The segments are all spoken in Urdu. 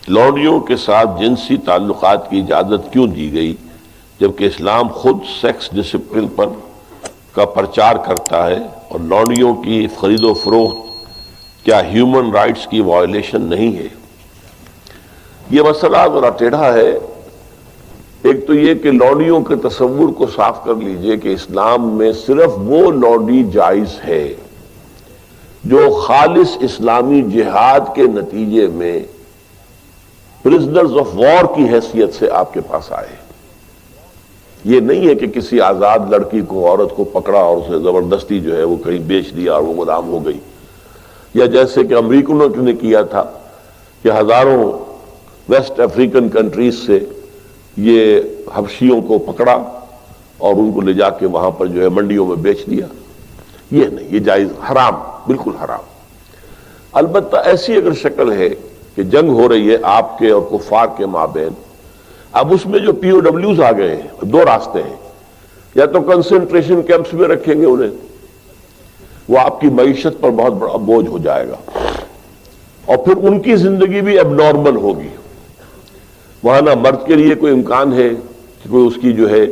لونڈیوں کے ساتھ جنسی تعلقات کی اجازت کیوں دی گئی جبکہ اسلام خود سیکس ڈسپلن پر کا پرچار کرتا ہے، اور لونڈیوں کی خرید و فروخت کیا ہیومن رائٹس کی وائلیشن نہیں ہے؟ یہ مسئلہ ذرا ٹیڑھا ہے۔ ایک تو یہ کہ لونڈیوں کے تصور کو صاف کر لیجئے کہ اسلام میں صرف وہ لونڈی جائز ہے جو خالص اسلامی جہاد کے نتیجے میں پرزنرز آف وار کی حیثیت سے آپ کے پاس آئے۔ یہ نہیں ہے کہ کسی آزاد لڑکی کو، عورت کو پکڑا اور اسے زبردستی جو ہے وہ کہیں بیچ دیا اور وہ غلام ہو گئی، یا جیسے کہ امریکنوں نے کیا تھا کہ ہزاروں ویسٹ افریقن کنٹریز سے یہ حبشیوں کو پکڑا اور ان کو لے جا کے وہاں پر جو ہے منڈیوں میں بیچ دیا۔ یہ نہیں، یہ جائز، حرام، بالکل حرام۔ البتہ ایسی اگر شکل ہے کہ جنگ ہو رہی ہے آپ کے اور کفار کے مابین، اب اس میں جو پی او ڈبلیوز آ گئے ہیں، دو راستے ہیں، یا تو کنسنٹریشن کیمپس میں رکھیں گے انہیں، وہ آپ کی معیشت پر بہت بڑا بوجھ ہو جائے گا، اور پھر ان کی زندگی بھی اب نارمل ہوگی۔ وہاں نہ مرد کے لیے کوئی امکان ہے کہ کوئی اس کی جو ہے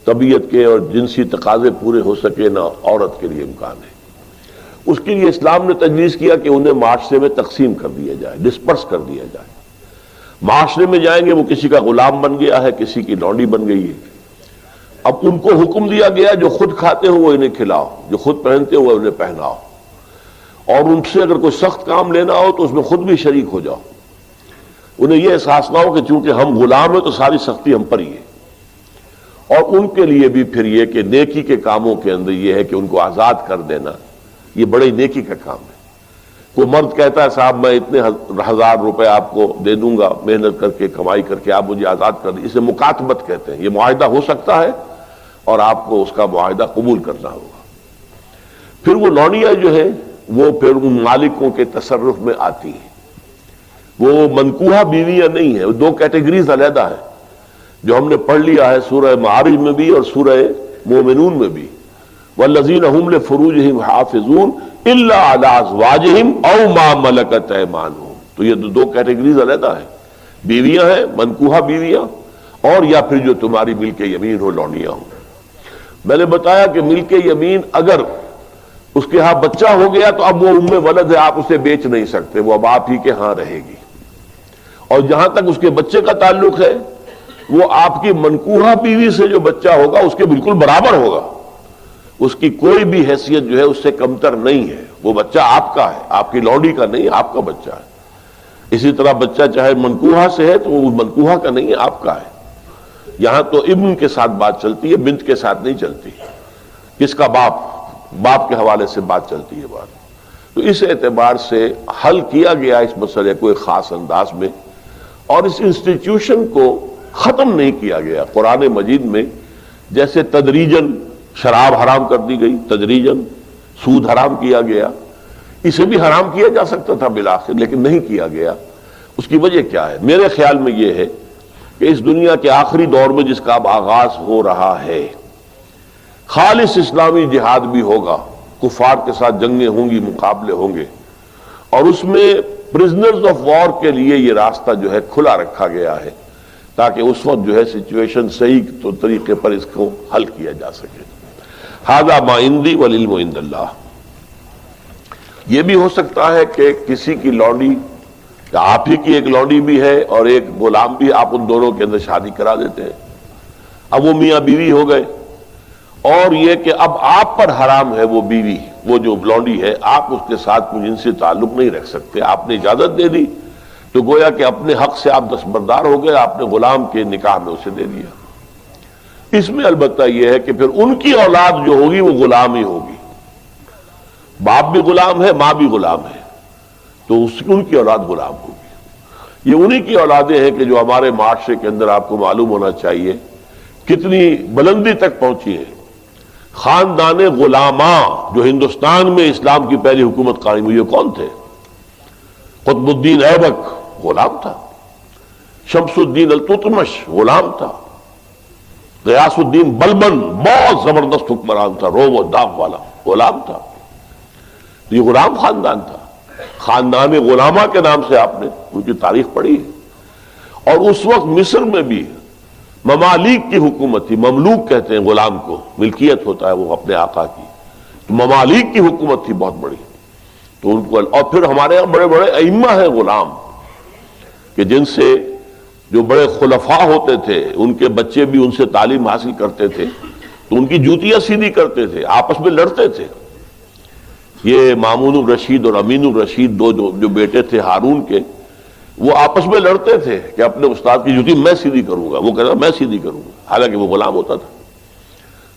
طبیعت کے اور جنسی تقاضے پورے ہو سکے، نہ عورت کے لیے امکان ہے۔ اس کے لیے اسلام نے تجویز کیا کہ انہیں معاشرے میں تقسیم کر دیا جائے، ڈسپرس کر دیا جائے۔ معاشرے میں جائیں گے، وہ کسی کا غلام بن گیا ہے، کسی کی لونڈی بن گئی ہے۔ اب ان کو حکم دیا گیا جو خود کھاتے ہو وہ انہیں کھلاؤ، جو خود پہنتے ہو وہ انہیں پہناؤ، اور ان سے اگر کوئی سخت کام لینا ہو تو اس میں خود بھی شریک ہو جاؤ۔ انہیں یہ احساس نہ ہو کہ چونکہ ہم غلام ہیں تو ساری سختی ہم پر ہی ہے۔ اور ان کے لیے بھی پھر یہ کہ نیکی کے کاموں کے اندر یہ ہے کہ ان کو آزاد کر دینا، یہ بڑی نیکی کا کام ہے۔ کوئی مرد کہتا ہے صاحب میں اتنے 1000 روپے آپ کو دے دوں گا محنت کر کے، کمائی کر کے، آپ مجھے آزاد کر دیں، اسے مکاتبت کہتے ہیں۔ یہ معاہدہ ہو سکتا ہے اور آپ کو اس کا معاہدہ قبول کرنا ہوگا۔ پھر وہ لونڈیاں جو ہے وہ پھر ان مالکوں کے تصرف میں آتی ہیں۔ وہ منکوحہ بیویاں نہیں ہیں، وہ دو کیٹیگریز علیحدہ ہیں جو ہم نے پڑھ لیا ہے سورہ معارج میں بھی اور سورہ مومنون میں بھی۔ والذین هم لفروجہم حافظون الا علی ازواجہم او ما ملکت ایمانہم۔ تو یہ دو کیٹیگریز علیحدہ ہیں، بیویاں ہیں، منکوحہ بیویاں، اور یا پھر جو تمہاری ملک یمین ہو، لونڈیاں ہوں۔ میں نے بتایا کہ ملک یمین اگر اس کے ہاں بچہ ہو گیا تو اب وہ ام ولد ہے، آپ اسے بیچ نہیں سکتے، وہ اب آپ ہی کے ہاں رہے گی۔ اور جہاں تک اس کے بچے کا تعلق ہے، وہ آپ کی منکوحہ بیوی سے جو بچہ ہوگا اس کے بالکل برابر ہوگا، اس کی کوئی بھی حیثیت جو ہے اس سے کمتر نہیں ہے۔ وہ بچہ آپ کا ہے، آپ کی لونڈی کا نہیں، آپ کا بچہ ہے۔ اسی طرح بچہ چاہے منکوحہ سے ہے تو وہ منکوحہ کا نہیں، آپ کا ہے۔ یہاں تو ابن کے ساتھ بات چلتی ہے، بنت کے ساتھ نہیں چلتی۔ کس کا باپ کے حوالے سے بات چلتی ہے بات۔ تو اس اعتبار سے حل کیا گیا اس مسئلے کو ایک خاص انداز میں، اور اس انسٹیٹیوشن کو ختم نہیں کیا گیا۔ قرآن مجید میں جیسے تدریجاً شراب حرام کر دی گئی، تدریجاً سود حرام کیا گیا، اسے بھی حرام کیا جا سکتا تھا بالآخر، لیکن نہیں کیا گیا۔ اس کی وجہ کیا ہے؟ میرے خیال میں یہ ہے کہ اس دنیا کے آخری دور میں جس کا اب آغاز ہو رہا ہے، خالص اسلامی جہاد بھی ہوگا، کفار کے ساتھ جنگیں ہوں گی، مقابلے ہوں گے، اور اس میں پرزنرز آف وار کے لیے یہ راستہ جو ہے کھلا رکھا گیا ہے تاکہ اس وقت جو ہے سچویشن صحیح تو طریقے پر اس کو حل کیا جا سکے۔ ھذا ما عندی والعلم عند اللہ۔ یہ بھی ہو سکتا ہے کہ کسی کی لونڈی، آپ ہی کی ایک لونڈی بھی ہے اور ایک غلام بھی، آپ ان دونوں کے اندر شادی کرا دیتے ہیں، اب وہ میاں بیوی ہو گئے، اور یہ کہ اب آپ پر حرام ہے وہ بیوی، وہ جو لونڈی ہے، آپ اس کے ساتھ کوئی جنسی تعلق نہیں رکھ سکتے۔ آپ نے اجازت دے دی تو گویا کہ اپنے حق سے آپ دستبردار ہو گئے، آپ نے غلام کے نکاح میں اسے دے دیا۔ اس میں البتہ یہ ہے کہ پھر ان کی اولاد جو ہوگی وہ غلام ہی ہوگی، باپ بھی غلام ہے، ماں بھی غلام ہے، تو ان کی اولاد غلام ہوگی۔ یہ انہی کی اولادیں ہیں کہ جو ہمارے معاشرے کے اندر آپ کو معلوم ہونا چاہیے کتنی بلندی تک پہنچی ہے۔ خاندان غلاماں جو ہندوستان میں اسلام کی پہلی حکومت قائم ہوئی ہے، کون تھے؟ قطب الدین ایبک غلام تھا، شمس الدین التتمش غلام تھا، غیاث الدین بلبن بہت زبردست حکمران تھا، روب و داغ والا، غلام تھا۔ یہ غلام خاندان تھا، خاندان غلامہ کے نام سے آپ نے ان کی تاریخ پڑھی ہے۔ اور اس وقت مصر میں بھی ممالک کی حکومت تھی. مملوک کہتے ہیں غلام کو، ملکیت ہوتا ہے وہ اپنے آقا کی. تو ممالک کی حکومت تھی بہت بڑی. تو ان کو، اور پھر ہمارے یہاں بڑے بڑے ائمہ ہیں غلام، کہ جن سے جو بڑے خلفاء ہوتے تھے ان کے بچے بھی ان سے تعلیم حاصل کرتے تھے، تو ان کی جوتیاں سیدھی کرتے تھے، آپس میں لڑتے تھے. یہ مامون الرشید اور امین الرشید دو جو بیٹے تھے ہارون کے، وہ آپس میں لڑتے تھے کہ اپنے استاد کی جوتی میں سیدھی کروں گا، وہ کہتا میں سیدھی کروں گا، حالانکہ وہ غلام ہوتا تھا.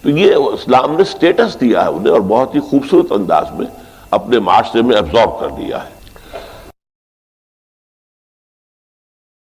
تو یہ اسلام نے سٹیٹس دیا ہے انہیں، اور بہت ہی خوبصورت انداز میں اپنے معاشرے میں ایبزارب کر دیا ہے.